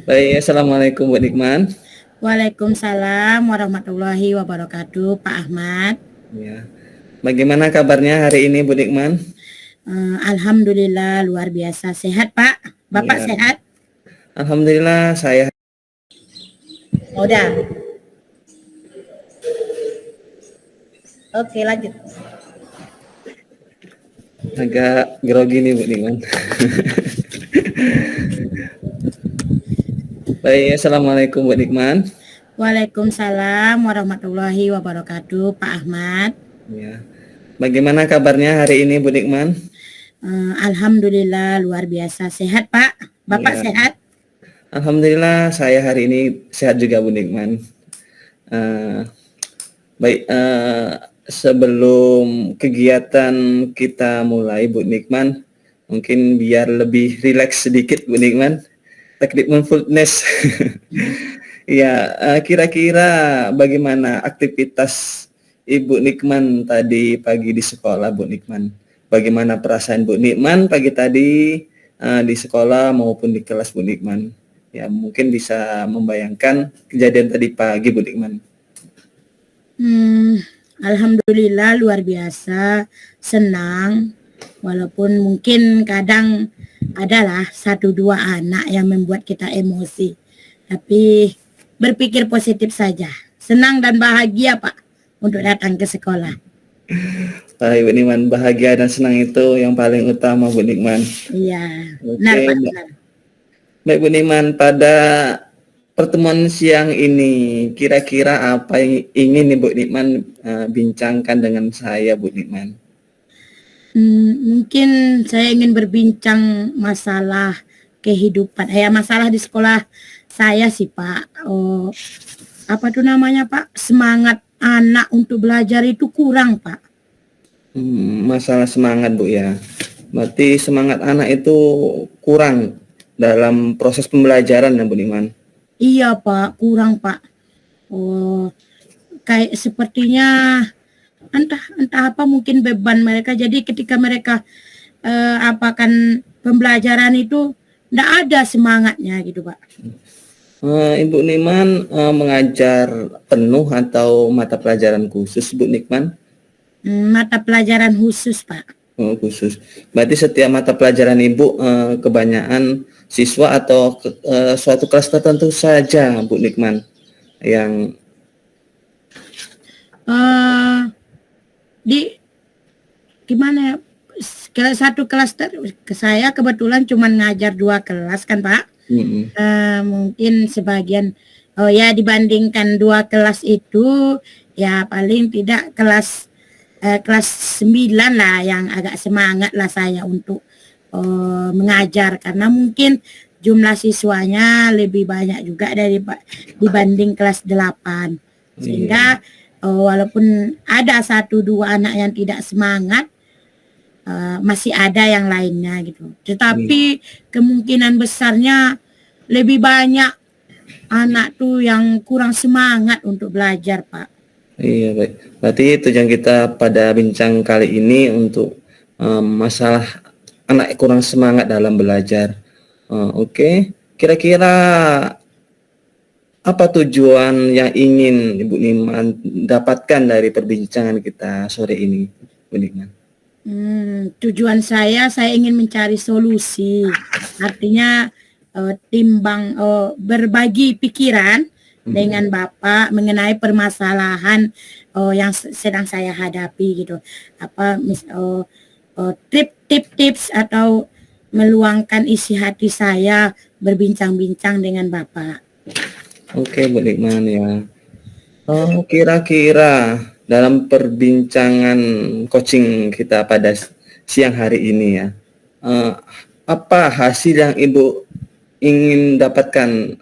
Baik, Assalamualaikum Bu Nikman. Waalaikumsalam warahmatullahi wabarakatuh, Pak Ahmad. Ya. Bagaimana kabarnya hari ini Bu Nikman? Alhamdulillah luar biasa sehat, Pak. Bapak Ya. sehat? Alhamdulillah saya Udah. Oke, lanjut. agak grogi nih Bu Nikman. Baik, Assalamualaikum Bu Nikman. Waalaikumsalam warahmatullahi wabarakatuh, Pak Ahmad. Ya. Bagaimana kabarnya hari ini Bu Nikman? Alhamdulillah luar biasa sehat, Pak. Bapak Ya. sehat? Alhamdulillah saya hari ini sehat juga Bu Nikman. Baik, sebelum kegiatan kita mulai Bu Nikman, mungkin biar lebih rileks sedikit Bu Nikman, teknik mindfulness. Ya, kira-kira bagaimana aktivitas Ibu Nikman tadi pagi di sekolah Bu Nikman? Bagaimana perasaan Bu Nikman pagi tadi di sekolah maupun di kelas Bu Nikman? Ya, mungkin bisa membayangkan kejadian tadi pagi Bu Nikman. Alhamdulillah luar biasa, senang. Walaupun mungkin kadang adalah 1-2 anak yang membuat kita emosi. Tapi berpikir positif saja. Senang dan bahagia, Pak, untuk datang ke sekolah. Ibu Nikman, bahagia dan senang itu yang paling utama Bu Nikman. Iya, Oke, benar Pak, benar. Baik Bu Nikman, pada pertemuan siang ini kira-kira apa yang ingin Bu Nikman bincangkan dengan saya Bu Nikman? Mungkin saya ingin berbincang masalah kehidupan, masalah di sekolah saya sih Pak. Apa tuh namanya Pak? Semangat anak untuk belajar itu kurang Pak. Masalah semangat Bu ya. Berarti semangat anak itu kurang dalam proses pembelajaran ya Bu Nikman? Iya Pak, kurang Pak. Kayak sepertinya entah apa mungkin beban mereka. Jadi ketika mereka apakan pembelajaran itu enggak ada semangatnya gitu Pak. Ibu Nikman mengajar penuh atau mata pelajaran khusus Bu Nikman? Mata pelajaran khusus Pak. Oh, khusus. Berarti setiap mata pelajaran Ibu kebanyakan siswa atau suatu kelas tertentu saja Bu Nikman yang di gimana ya? Satu kelas ke saya kebetulan cuma ngajar 2 kelas kan Pak. Mungkin sebagian dibandingkan 2 kelas itu ya paling tidak kelas 9 lah yang agak semangat lah saya untuk mengajar karena mungkin jumlah siswanya lebih banyak juga dibanding kelas 8 sehingga walaupun ada 1-2 anak yang tidak semangat masih ada yang lainnya gitu. Tetapi kemungkinan besarnya lebih banyak anak tuh yang kurang semangat untuk belajar, Pak. Iya baik. Berarti tujuan kita pada bincang kali ini untuk masalah anak kurang semangat dalam belajar. Oke. Kira-kira apa tujuan yang ingin Ibu Nikman dapatkan dari perbincangan kita sore ini, Bu Nikman? Tujuan saya ingin mencari solusi. Artinya berbagi pikiran dengan Bapak mengenai permasalahan yang sedang saya hadapi gitu. Tips atau meluangkan isi hati saya berbincang-bincang dengan Bapak. Oke, Bu Nikman ya. Kira-kira dalam perbincangan coaching kita pada siang hari ini ya, apa hasil yang Ibu ingin dapatkan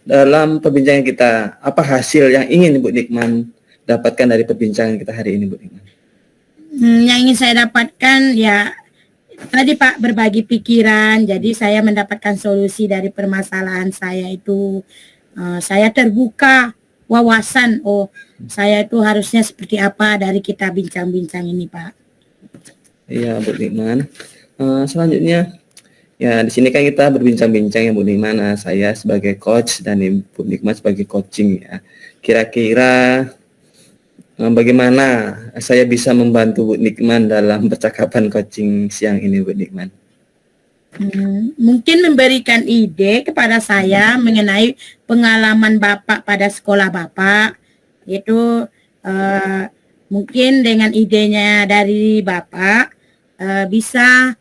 dalam perbincangan kita? Apa hasil yang ingin Ibu Nikman dapatkan dari perbincangan kita hari ini, Bu Nikman? Yang ingin saya dapatkan ya tadi Pak, berbagi pikiran. Jadi saya mendapatkan solusi dari permasalahan saya itu. Saya terbuka wawasan. Saya itu harusnya seperti apa dari kita bincang-bincang ini Pak. Iya Bu Nikman. Selanjutnya Ya, di sini kan kita berbincang-bincang ya Bu Nikman, saya sebagai coach dan Ibu Nikman sebagai coaching ya. Kira-kira bagaimana saya bisa membantu Bu Nikman dalam percakapan coaching siang ini Bu Nikman? Mungkin memberikan ide kepada saya mengenai pengalaman Bapak pada sekolah Bapak. Itu mungkin dengan idenya dari Bapak bisa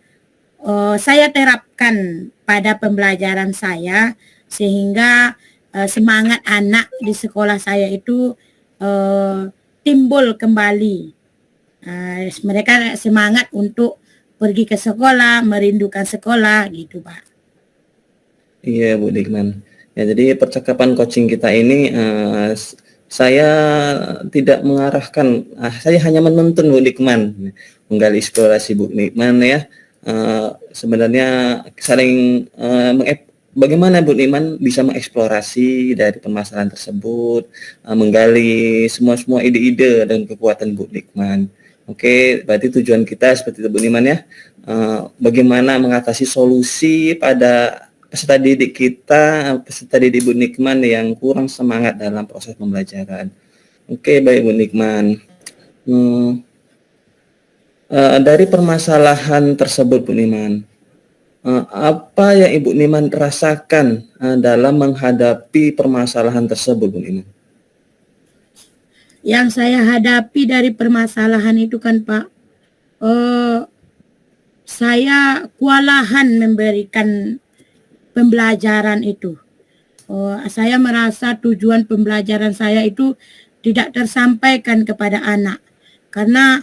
saya terapkan pada pembelajaran saya sehingga semangat anak di sekolah saya itu timbul kembali. Mereka semangat untuk pergi ke sekolah, merindukan sekolah gitu Pak. Iya Bu Nikman. Ya, jadi percakapan coaching kita ini saya tidak mengarahkan, saya hanya menuntun Bu Nikman, menggali eksplorasi Bu Nikman ya. Sebenarnya saling bagaimana Bu Nikman bisa mengeksplorasi dari permasalahan tersebut, menggali semua ide-ide dan kekuatan Bu Nikman. Oke, berarti tujuan kita seperti itu Bu Nikman ya. Bagaimana mengatasi solusi pada peserta didik kita, peserta didik Bu Nikman yang kurang semangat dalam proses pembelajaran. Oke, baik Bu Nikman. Dari permasalahan tersebut Bu Nikman, apa yang Ibu Nikman rasakan dalam menghadapi permasalahan tersebut Bu Nikman? Yang saya hadapi dari permasalahan itu kan Pak, saya kewalahan memberikan pembelajaran itu. Saya merasa tujuan pembelajaran saya itu tidak tersampaikan kepada anak karena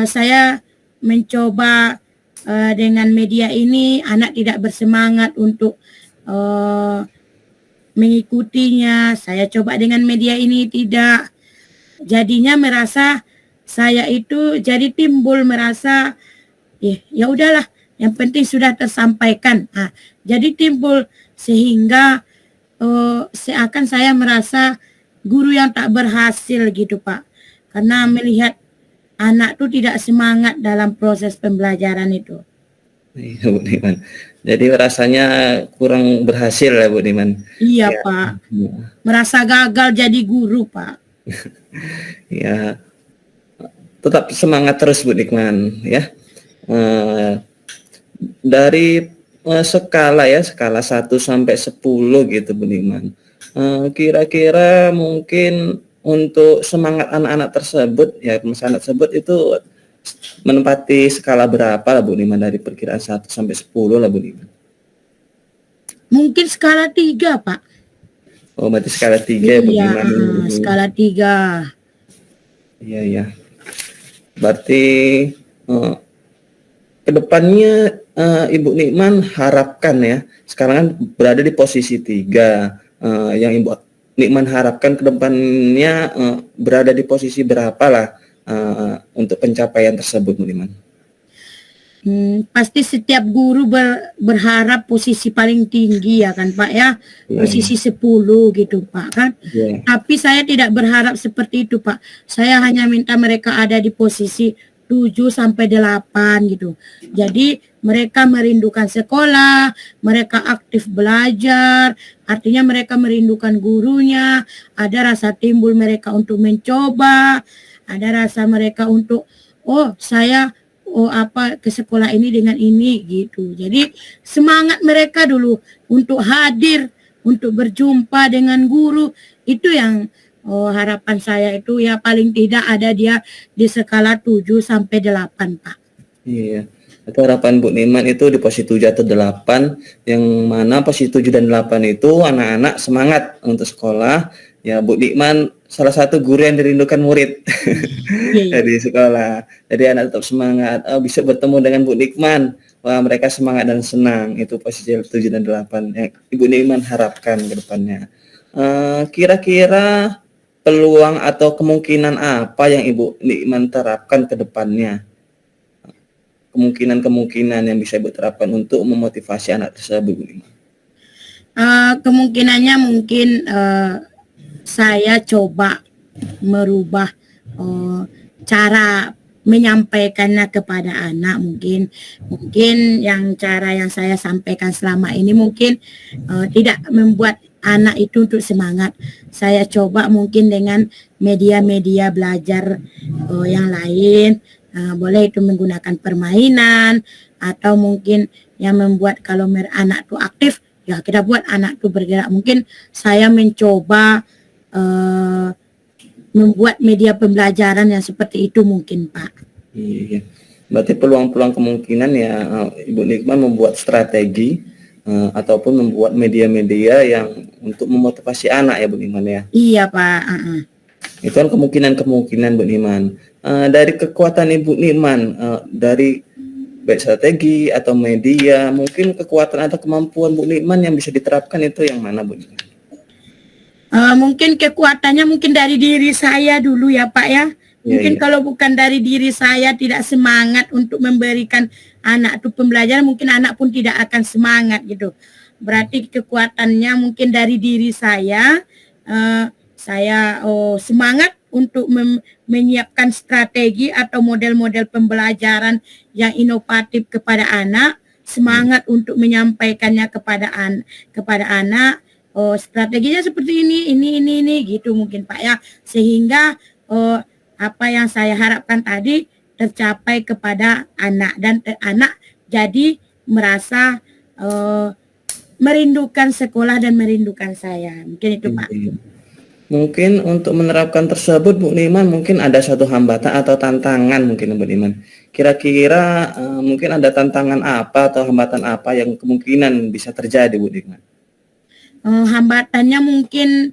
saya mencoba dengan media ini, anak tidak bersemangat untuk mengikutinya. Saya coba dengan media ini tidak. Jadinya merasa saya itu jadi timbul merasa ya udahlah, yang penting sudah tersampaikan. Jadi timbul sehingga seakan saya merasa guru yang tak berhasil gitu Pak. Karena melihat anak tuh tidak semangat dalam proses pembelajaran itu. Iya Bu Nikman. Jadi rasanya kurang berhasil ya Bu Nikman. Iya Ya. Pak. Merasa gagal jadi guru Pak. Ya. Tetap semangat terus Bu Nikman ya. Dari skala 1 sampai 10 gitu Bu Nikman. Kira-kira mungkin untuk semangat anak-anak tersebut ya, anak tersebut itu menempati skala berapa lah Bu Nikman, dari perkiraan 1 sampai 10 lah Bu Nikman? Mungkin skala 3 Pak. Oh, berarti skala 3 ya Bu Nikman. Skala 3. Iya. Berarti kedepannya Ibu Nikman harapkan ya, sekarang kan berada di posisi 3, yang Ibu Nikman harapkan kedepannya berada di posisi berapa lah untuk pencapaian tersebut Bu Nikman? Pasti setiap guru berharap posisi paling tinggi ya kan Pak ya, posisi 10 gitu Pak kan. Tapi saya tidak berharap seperti itu Pak. Saya hanya minta mereka ada di posisi 7 sampai 8 gitu. Jadi mereka merindukan sekolah, mereka aktif belajar, artinya mereka merindukan gurunya, ada rasa timbul mereka untuk mencoba, ada rasa mereka untuk saya ke sekolah ini dengan ini gitu. Jadi semangat mereka dulu untuk hadir, untuk berjumpa dengan guru, itu yang harapan saya itu ya paling tidak ada dia di skala 7 sampai 8 Pak. Iya. Itu harapan Bu Nikman itu di posisi 7 atau 8, yang mana posisi 7 dan 8 itu anak-anak semangat untuk sekolah. Ya Bu Nikman salah satu guru yang dirindukan murid di sekolah. Jadi anak tetap semangat, bisa bertemu dengan Bu Nikman. Wah, mereka semangat dan senang. Itu posisi 7 dan 8 yang Ibu Nikman harapkan ke depannya. Kira-kira peluang atau kemungkinan apa yang Ibu Nikman terapkan ke depannya? Kemungkinan yang bisa Ibu terapkan untuk memotivasi anak tersebut Bu Nikman? Kemungkinannya mungkin saya coba merubah cara menyampaikannya kepada anak. Mungkin yang cara yang saya sampaikan selama ini mungkin tidak membuat anak itu untuk semangat. Saya coba mungkin dengan media-media belajar yang lain. Boleh itu menggunakan permainan atau mungkin yang membuat kalau anak itu aktif, ya kita buat anak itu bergerak. Mungkin saya mencoba membuat media pembelajaran yang seperti itu mungkin, Pak. Iya. Berarti peluang-peluang kemungkinan ya Ibu Nikman membuat strategi ataupun membuat media-media yang untuk memotivasi anak ya Bu Nikman ya. Iya, Pak. Itu kan kemungkinan-kemungkinan Bu Nikman. Dari kekuatan Ibu Nikman, dari baik strategi atau media, mungkin kekuatan atau kemampuan Bu Nikman yang bisa diterapkan itu yang mana Bu Nikman? Mungkin kekuatannya mungkin dari diri saya dulu ya Pak ya. Mungkin kalau bukan dari diri saya tidak semangat untuk memberikan anak itu pembelajaran, mungkin anak pun tidak akan semangat gitu. Berarti kekuatannya mungkin dari diri saya. Saya semangat untuk menyiapkan strategi atau model-model pembelajaran yang inovatif kepada anak, semangat untuk menyampaikannya kepada anak. Strateginya seperti ini gitu mungkin Pak ya, sehingga apa yang saya harapkan tadi tercapai kepada anak dan anak jadi merasa merindukan sekolah dan merindukan saya. Mungkin itu Pak. Mungkin untuk menerapkan tersebut Bu Nikman mungkin ada satu hambatan atau tantangan mungkin Bu Nikman. Kira-kira mungkin ada tantangan apa atau hambatan apa yang kemungkinan bisa terjadi Bu Nikman? Hambatannya mungkin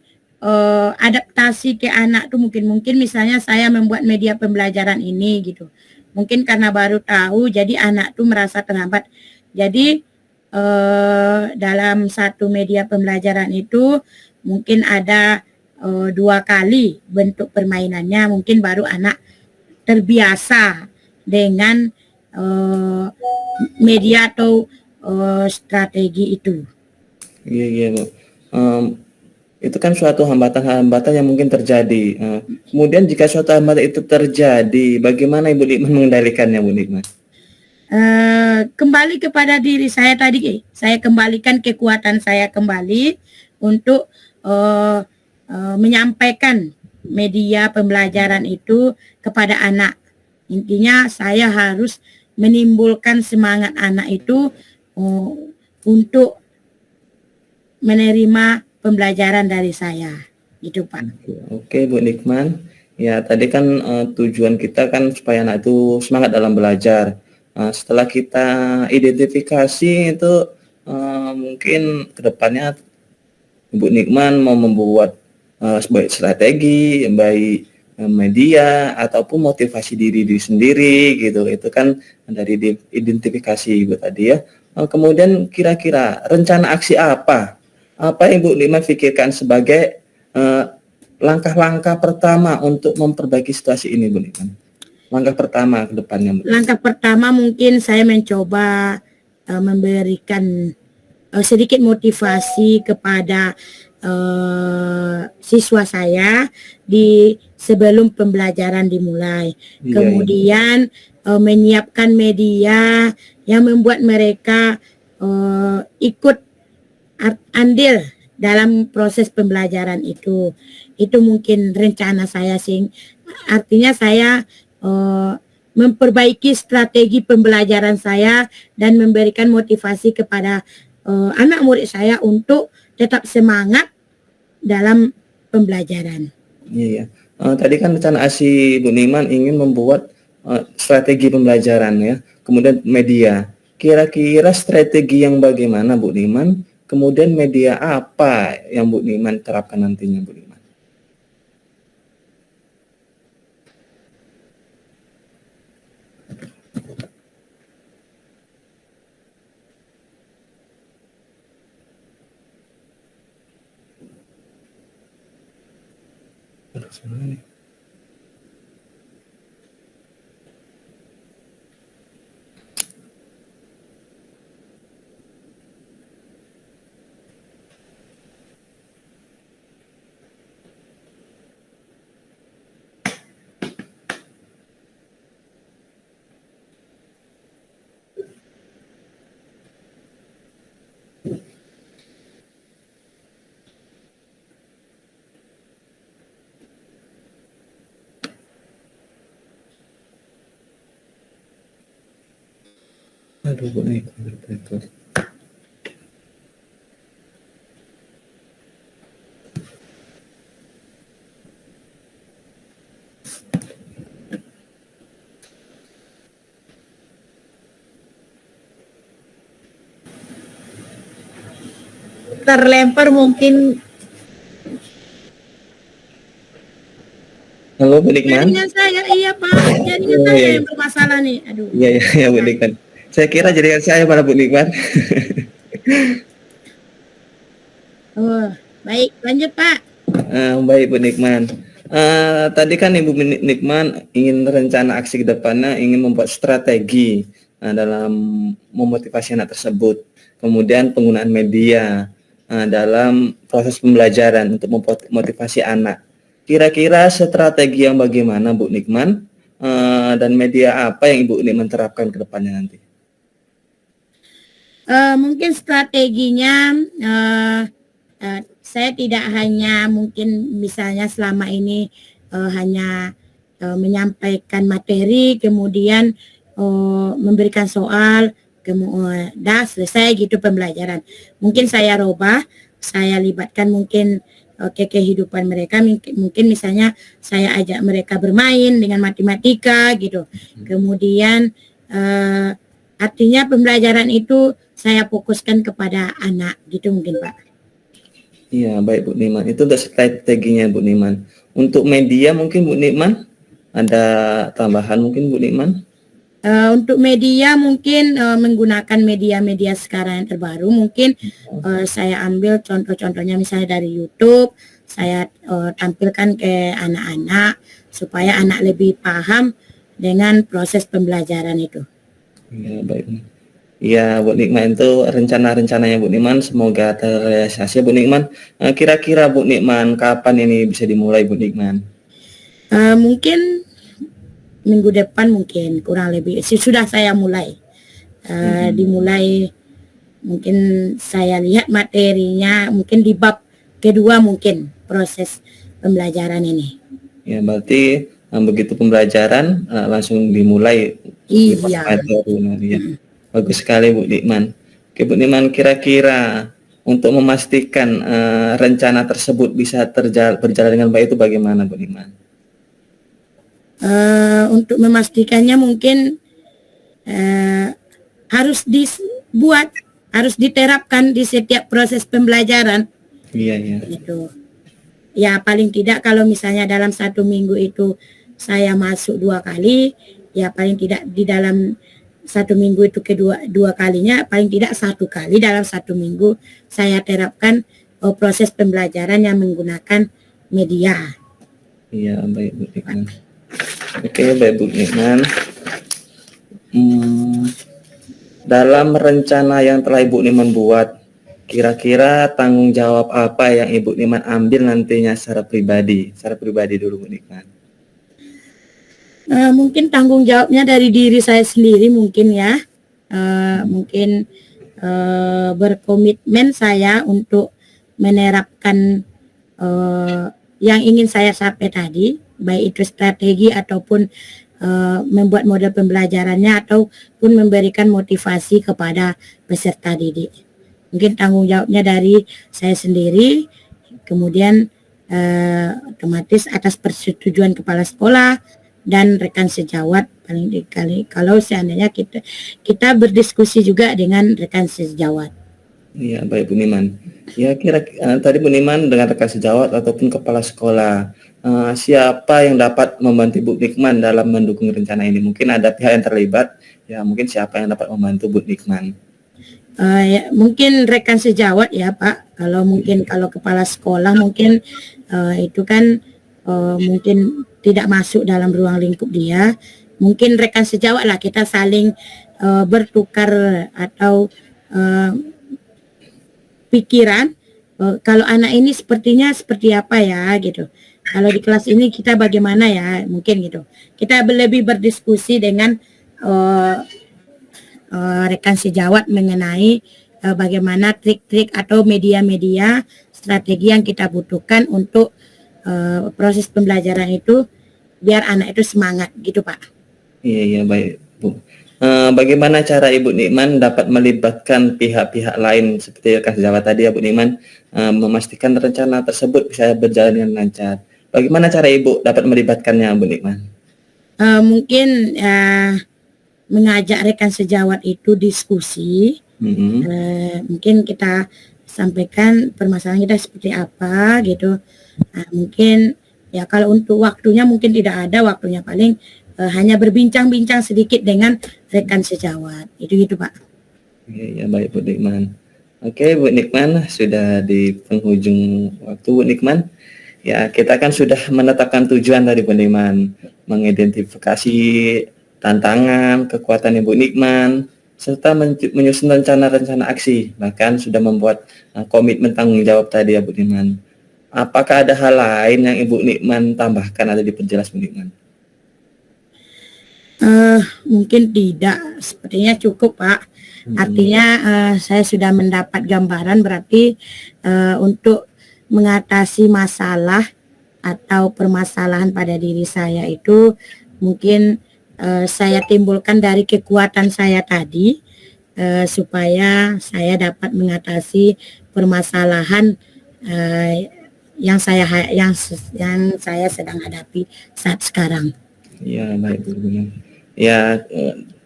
adaptasi ke anak tuh mungkin misalnya saya membuat media pembelajaran ini gitu. Mungkin karena baru tahu jadi anak tuh merasa terhambat. Jadi dalam satu media pembelajaran itu mungkin ada 2 kali bentuk permainannya, mungkin baru anak terbiasa dengan media atau strategi itu. Iya Bu. Itu kan suatu hambatan-hambatan yang mungkin terjadi. Kemudian jika suatu hambatan itu terjadi, bagaimana Ibu Nikman mengendalikannya Bu Nikman? Kembali kepada diri saya tadi, saya kembalikan kekuatan saya kembali untuk menyampaikan media pembelajaran itu kepada anak. Intinya saya harus menimbulkan semangat anak itu untuk menerima pembelajaran dari saya. Gitu Pak. Oke Bu Nikman. Ya tadi kan tujuan kita kan supaya anak itu semangat dalam belajar. Setelah kita identifikasi itu mungkin kedepannya Ibu Nikman mau membuat baik strategi, baik media ataupun motivasi diri sendiri gitu. Itu kan dari identifikasi Ibu tadi ya. Kemudian kira-kira rencana aksi apa yang Ibu Nikman pikirkan sebagai langkah-langkah pertama untuk memperbaiki situasi ini Bu Nikman? Langkah pertama ke depannya Bu. Langkah pertama mungkin saya mencoba memberikan sedikit motivasi kepada siswa saya di sebelum pembelajaran dimulai. Kemudian menyiapkan media yang membuat mereka ikut andil dalam proses pembelajaran itu. Itu mungkin rencana saya sih. Artinya saya memperbaiki strategi pembelajaran saya dan memberikan motivasi kepada anak murid saya untuk tetap semangat dalam pembelajaran. Iya. Tadi kan rencana aksi Bu Nikman ingin membuat strategi pembelajaran ya, kemudian media. Kira-kira strategi yang bagaimana Bu Nikman? Kemudian media apa yang Bu Nikman terapkan nantinya Bu Nikman? Aduh, Bu Nikman, betul. Terlempar mungkin Halo, Bu Nikman. jaringan saya, iya Pak, jaringan Oh, saya iya, yang bermasalah nih. Aduh. iya, iya, iya, Bu Nikman. Saya kira jaringan saya malah Bu Nikman. Oh, baik, lanjut Pak. Baik Bu Nikman. Tadi kan Ibu Nikman ingin rencana aksi ke depannya ingin membuat strategi dalam memotivasi anak tersebut. Kemudian penggunaan media dalam proses pembelajaran untuk memotivasi anak. Kira-kira strategi yang bagaimana Bu Nikman dan media apa yang Ibu Nikman terapkan ke depannya nanti? Mungkin strateginya saya tidak hanya mungkin misalnya selama ini hanya menyampaikan materi, kemudian memberikan soal, dah selesai gitu pembelajaran. Mungkin saya rubah, saya libatkan mungkin ke kehidupan mereka, mungkin misalnya saya ajak mereka bermain dengan matematika gitu. Kemudian artinya pembelajaran itu saya fokuskan kepada anak gitu mungkin Pak. Iya, baik Bu Nikman. Itu untuk strateginya Bu Nikman. Untuk media mungkin Bu Nikman ada tambahan mungkin Bu Nikman? Untuk media mungkin menggunakan media-media sekarang yang terbaru mungkin saya ambil contoh-contohnya misalnya dari YouTube, saya tampilkan ke anak-anak supaya anak lebih paham dengan proses pembelajaran itu. Iya, baik. Ya, Bu Nikman itu rencana-rencananya Bu Nikman semoga terrealisasi Bu Nikman. Kira-kira Bu Nikman kapan ini bisa dimulai Bu Nikman? Mungkin minggu depan mungkin kurang lebih sudah saya mulai dimulai, mungkin saya lihat materinya mungkin di bab kedua mungkin proses pembelajaran ini. Ya, berarti begitu pembelajaran langsung dimulai. Iya. Ya. Bagus sekali Bu Nikman. Oke Bu Nikman, kira-kira untuk memastikan rencana tersebut bisa berjalan dengan baik itu bagaimana Bu Nikman? Untuk memastikannya mungkin harus dibuat, harus diterapkan di setiap proses pembelajaran. Iya, iya. Gitu. Ya paling tidak kalau misalnya dalam 1 minggu itu saya masuk 2 kali, ya paling tidak di dalam 1 minggu itu dua kalinya, paling tidak 1 kali dalam 1 minggu saya terapkan proses pembelajaran yang menggunakan media. Iya, baik Bu Nikman. Oke, baik Bu Nikman. Dalam rencana yang telah Ibu Nikman buat, kira-kira tanggung jawab apa yang Ibu Nikman ambil nantinya secara pribadi dulu Bu Nikman? Mungkin tanggung jawabnya dari diri saya sendiri mungkin ya, mungkin berkomitmen saya untuk menerapkan yang ingin saya capai tadi, baik itu strategi ataupun membuat model pembelajarannya ataupun memberikan motivasi kepada peserta didik. Mungkin tanggung jawabnya dari saya sendiri, kemudian otomatis atas persetujuan kepala sekolah dan rekan sejawat paling kali kalau seandainya kita berdiskusi juga dengan rekan sejawat. Iya, baik Bu Nikman. Ya tadi Bu Nikman dengan rekan sejawat ataupun kepala sekolah, siapa yang dapat membantu Bu Nikman dalam mendukung rencana ini? Mungkin ada pihak yang terlibat, ya mungkin siapa yang dapat membantu Bu Nikman? Ya, mungkin rekan sejawat ya Pak. Kalau kepala sekolah mungkin itu kan mungkin tidak masuk dalam ruang lingkup dia. Mungkin rekan sejawat lah, kita saling bertukar atau pikiran kalau anak ini sepertinya seperti apa ya gitu. Kalau di kelas ini kita bagaimana ya, mungkin gitu. Kita lebih berdiskusi dengan rekan sejawat mengenai bagaimana trik-trik atau media-media strategi yang kita butuhkan untuk proses pembelajaran itu biar anak itu semangat gitu Pak. Iya baik Bu. Bagaimana cara Ibu Nikman dapat melibatkan pihak-pihak lain seperti rekan sejawat tadi ya Bu Nikman, memastikan rencana tersebut bisa berjalan dengan lancar. Bagaimana cara Ibu dapat melibatkannya Bu Nikman? Mungkin mengajak rekan sejawat itu diskusi. Mungkin kita sampaikan permasalahan kita seperti apa gitu. Mungkin ya kalau untuk waktunya mungkin tidak ada waktunya, paling hanya berbincang-bincang sedikit dengan rekan sejawat. Itu gitu Pak. Ya baik Bu Nikman. Oke Bu Nikman, sudah di penghujung waktu Bu Nikman. Ya kita kan sudah menetapkan tujuan dari Bu Nikman, mengidentifikasi tantangan, kekuatan Ibu Nikman, serta menyusun rencana-rencana aksi, bahkan sudah membuat komitmen tanggung jawab tadi ya Bu Nikman. Apakah ada hal lain yang Ibu Nikman tambahkan atau diperjelas Bu Nikman? Mungkin tidak, sepertinya cukup Pak. Artinya saya sudah mendapat gambaran, berarti untuk mengatasi masalah atau permasalahan pada diri saya itu mungkin saya timbulkan dari kekuatan saya tadi, supaya saya dapat mengatasi permasalahan yang saya sedang hadapi saat sekarang. Ya baik Bu Nikman. Ya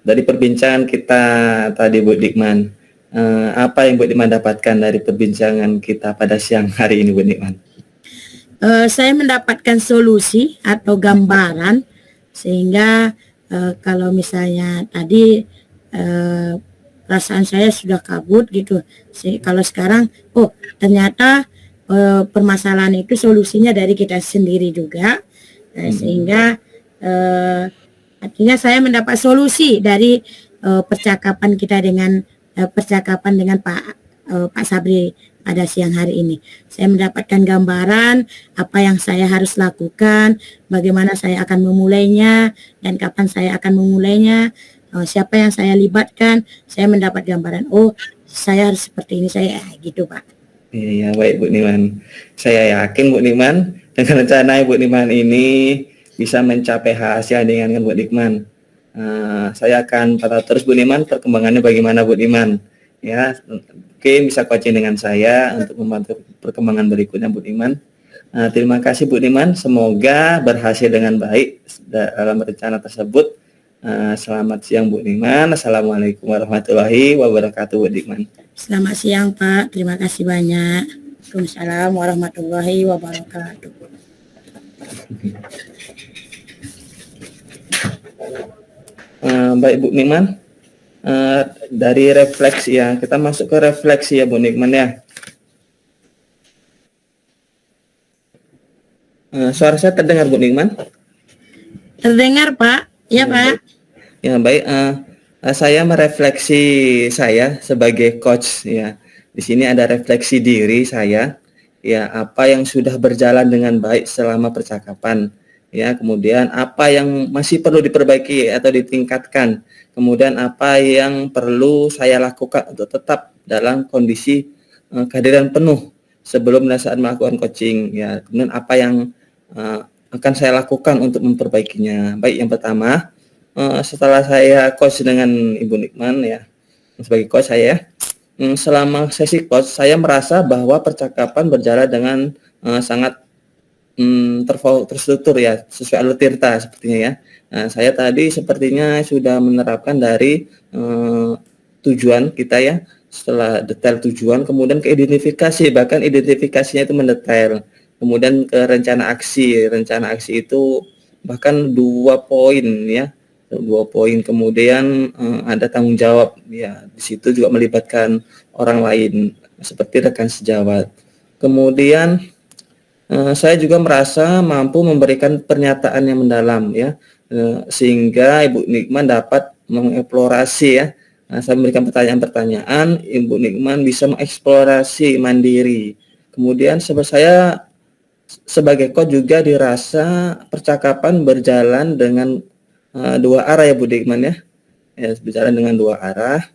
dari perbincangan kita tadi Bu Nikman, apa yang Bu Nikman dapatkan dari perbincangan kita pada siang hari ini Bu Nikman? Saya mendapatkan solusi atau gambaran, sehingga kalau misalnya tadi perasaan saya sudah kabut gitu, kalau sekarang ternyata permasalahan itu solusinya dari kita sendiri juga, sehingga artinya saya mendapat solusi dari percakapan kita dengan Pak Sabri pada siang hari ini. Saya mendapatkan gambaran apa yang saya harus lakukan, bagaimana saya akan memulainya, dan kapan saya akan memulainya, siapa yang saya libatkan. Saya mendapat gambaran, saya harus seperti ini, saya gitu Pak. Iya baik Bu Nikman. Saya yakin Bu Nikman dengan rencana Bu Nikman ini bisa mencapai hasil dengan Bu Nikman. Saya akan pantau terus Bu Nikman perkembangannya bagaimana Bu Nikman. Ya, oke, bisa coaching dengan saya untuk membantu perkembangan berikutnya Bu Nikman. Terima kasih Bu Nikman, semoga berhasil dengan baik dalam rencana tersebut. Selamat siang Bu Nikman. Assalamualaikum warahmatullahi wabarakatuh Bu Nikman. Selamat siang Pak, terima kasih banyak. Waalaikumsalam warahmatullahi wabarakatuh. Baik Bu Nikman, dari refleksi ya, kita masuk ke refleksi ya Bu Nikman ya. Suara saya terdengar Bu Nikman? Terdengar Pak, ya Pak. Ya baik, saya merefleksi saya sebagai coach ya. Di sini ada refleksi diri saya, ya apa yang sudah berjalan dengan baik selama percakapan. Ya, kemudian apa yang masih perlu diperbaiki atau ditingkatkan, kemudian apa yang perlu saya lakukan untuk tetap dalam kondisi kehadiran penuh sebelum dan saat melakukan coaching, ya kemudian apa yang akan saya lakukan untuk memperbaikinya. Baik, yang pertama, setelah saya coach dengan Ibu Nikman ya, sebagai coach saya, selama sesi coach saya merasa bahwa percakapan berjalan dengan sangat terstruktur ya, sesuai alur tirta sepertinya ya. Nah, saya tadi sepertinya sudah menerapkan dari tujuan kita ya, setelah detail tujuan, kemudian ke identifikasi, bahkan identifikasinya itu mendetail, kemudian ke rencana aksi itu bahkan 2 poin ya, 2 poin, kemudian ada tanggung jawab ya, di situ juga melibatkan orang lain seperti rekan sejawat. Kemudian saya juga merasa mampu memberikan pernyataan yang mendalam ya, sehingga Ibu Nikman dapat mengeksplorasi ya. Saya memberikan pertanyaan-pertanyaan, Ibu Nikman bisa mengeksplorasi mandiri. Kemudian saya sebagai coach juga dirasa percakapan berjalan dengan 2 arah ya Bu Nikman ya. Berjalan dengan 2 arah.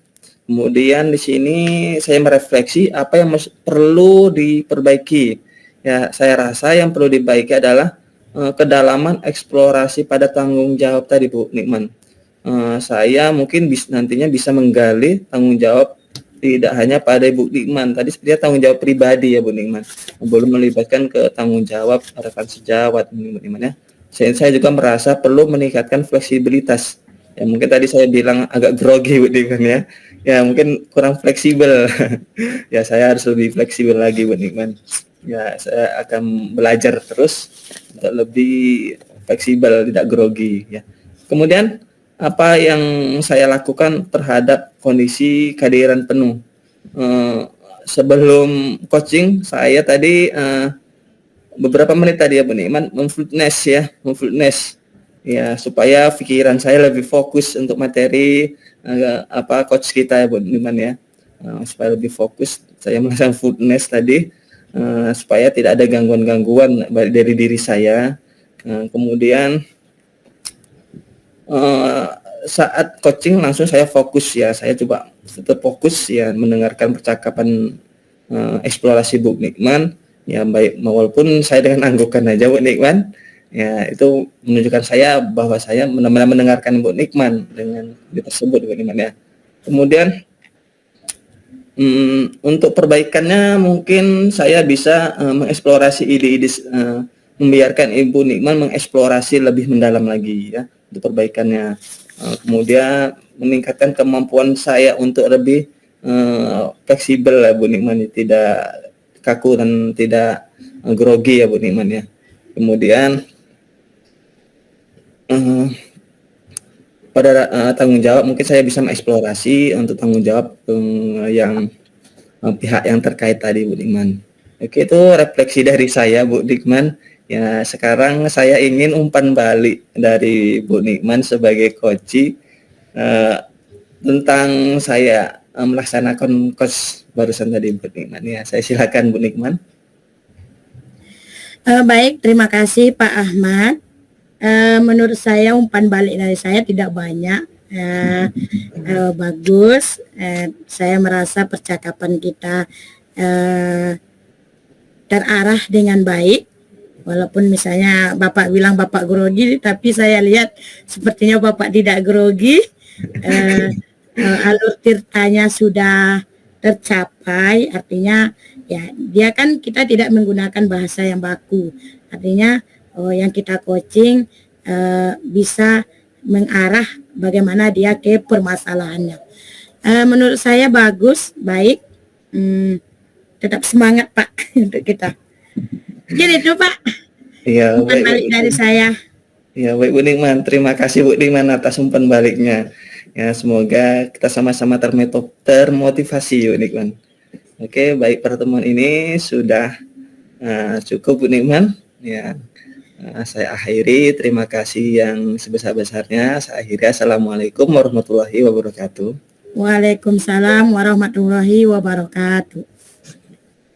Kemudian di sini saya merefleksi apa yang perlu diperbaiki. Ya, saya rasa yang perlu diperbaiki adalah kedalaman eksplorasi pada tanggung jawab tadi Bu Nikman. saya mungkin nantinya bisa menggali tanggung jawab tidak hanya pada Ibu Nikman. Tadi sepertinya tanggung jawab pribadi ya Bu Nikman, belum melibatkan ke tanggung jawab rekan sejawat Bu Nikman ya. Saya juga merasa perlu meningkatkan fleksibilitas. Ya mungkin tadi saya bilang agak grogi Bu Nikman ya. Ya mungkin kurang fleksibel. Ya saya harus lebih fleksibel lagi Bu Nikman. Ya saya akan belajar terus untuk lebih fleksibel, tidak grogi ya. Kemudian apa yang saya lakukan terhadap kondisi kehadiran penuh. Sebelum coaching saya tadi beberapa menit tadi ya Bu Nikman mindfulness ya supaya pikiran saya lebih fokus untuk materi coach kita ya Bu Nikman ya. Supaya lebih fokus saya melakukan mindfulness tadi supaya tidak ada gangguan-gangguan dari diri saya. Kemudian saat coaching langsung saya fokus ya, saya coba tetap fokus ya mendengarkan percakapan eksplorasi Bu Nikman ya, baik walaupun saya dengan anggukan aja Bu Nikman ya, itu menunjukkan saya bahwa saya benar-benar mendengarkan Bu Nikman dengan tersebut Bu Nikman ya. Kemudian untuk perbaikannya mungkin saya bisa mengeksplorasi ide-ide, membiarkan Ibu Nikman mengeksplorasi lebih mendalam lagi ya untuk perbaikannya. Kemudian meningkatkan kemampuan saya untuk lebih fleksibel ya Bu Nikman, tidak kaku dan tidak grogi ya Bu Nikman ya. Kemudian pada tanggung jawab mungkin saya bisa mengeksplorasi untuk tanggung jawab yang pihak yang terkait tadi Bu Nikman. Oke, itu refleksi dari saya Bu Nikman. Ya, sekarang saya ingin umpan balik dari Bu Nikman sebagai coach tentang saya melaksanakan coach barusan tadi Bu Nikman. Ya, saya silakan Bu Nikman. Baik, terima kasih Pak Ahmad. Menurut saya umpan balik dari saya tidak banyak. Bagus. Saya merasa percakapan kita terarah dengan baik. Walaupun misalnya Bapak bilang Bapak grogi, tapi saya lihat sepertinya Bapak tidak grogi. Alur tirtanya sudah tercapai, artinya ya dia kan kita tidak menggunakan bahasa yang baku. Artinya yang kita coaching bisa mengarah bagaimana dia ke permasalahannya. Menurut saya bagus, baik. Tetap semangat Pak untuk kita. Jadi itu Pak. Iya, umpan balik dari saya. Ya, baik Bu Nikman. Terima kasih Bu Nikman atas umpan baliknya. Ya, semoga kita sama-sama termotivasi Bu Nikman. Oke, baik, pertemuan ini sudah cukup Bu Nikman. Ya, saya akhiri. Terima kasih yang sebesar-besarnya. Saya akhiri. Assalamualaikum warahmatullahi wabarakatuh. Waalaikumsalam warahmatullahi wabarakatuh.